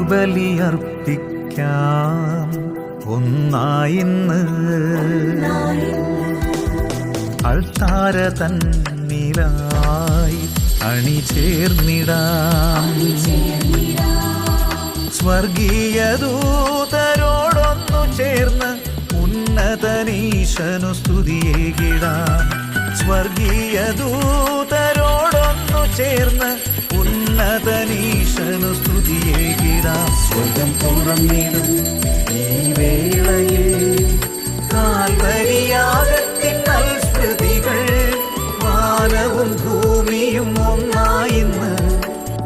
തിരുബലിയർപ്പിക്കാം ഒന്നായിന്ന്. അൾത്താര തന്നിലായി അണിചേർന്നിടാം. സ്വർഗീയ ദൂതരോടൊന്നു ചേർന്ന് ഉന്നതനീശനു സ്തുതിയേകിടാം. സ്വർഗീയ ദൂതരോടൊന്നു ചേർന്ന് ഉന്നതനീശനു സ്തുതിയേകിടാം. സ്വർഗം തുറന്നിടും ഈ വേളയിൽ കാൽവരിയാഗത്തിൻ സ്മൃതികൾ. വാനവും ഭൂമിയും ഒന്നായിന്ന്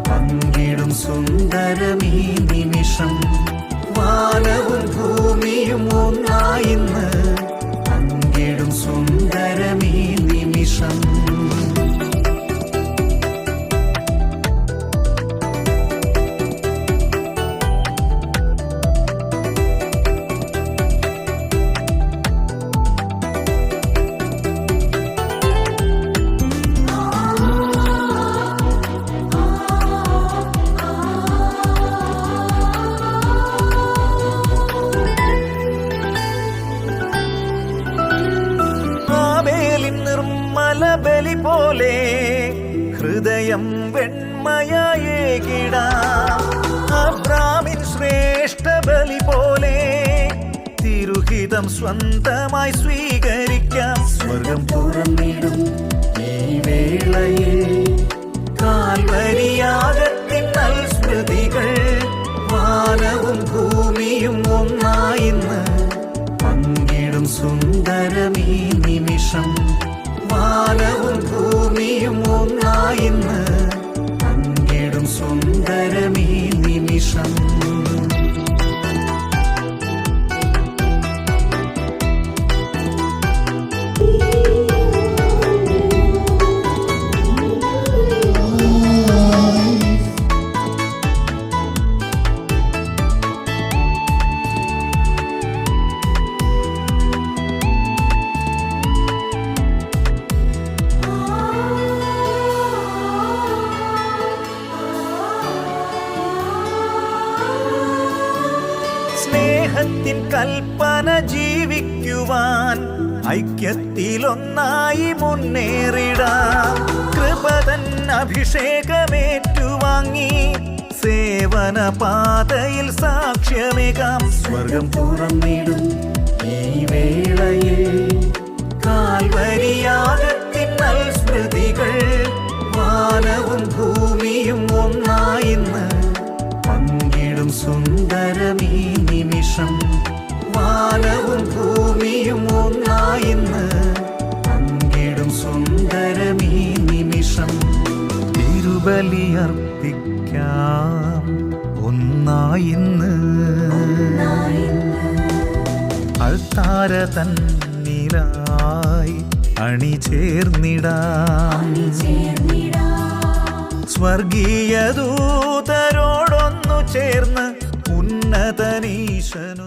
പങ്കിടും സുന്ദരമീ നിമിഷം. വാനവും ഭൂമിയും ഒന്നായിന്ന് പങ്കിടും സുന്ദരമീ നിമിഷം. ബലി പോലെ ഹൃദയം വെണ്മയേകിടാം. അബ്രാമിൻ ശ്രേഷ്ഠ ബലി പോലെ തിരുഹിതം സ്വന്തമായി സ്വീകരിക്കാം. സ്വർഗം തുറന്നിടും ഈ വേളയിൽ കാൽവരിയാഗത്തിൻ സ്മൃതികൾ. വാനവും ഭൂമിയും ഒന്നായിന്ന് പങ്കിടും സുന്ദരമീ നിമിഷം. വാനവും ഭൂമിയും ഒന്നായിന്ന് പങ്കിടും സുന്ദരമീ നിമിഷം. സ്നേഹത്തിൻ കൽപ്പന ജീവിക്കുവാൻ ഐക്യത്തിലൊന്നായി മുന്നേറിടാം. കൃപതൻ അഭിഷേകമേറ്റുവാങ്ങി സേവന പാതയിൽ സാക്ഷ്യമേകാം. സ്വർഗം തുറന്നിടും ഈ വേളയിൽ കാൽവരിയാഗത്തിൻ സ്മൃതികൾ. വാനവും ഭൂമിയും ഒന്നായിന്ന് പങ്കിടും സുന്ദരമീ നിമിഷം. വാനവും ഭൂമിയും ഒന്നായിന്ന് പങ്കിടും സുന്ദരമീ നിമിഷം. തിരുബലിയർപ്പിക്കാം ഒന്നായിന്ന്. അൾത്താര തന്നിലായി അണിചേർന്നിടാം. സ്വർഗീയ ദൂതരോടൊന്നു ചേർന്ന് ഉന്നതനീശനു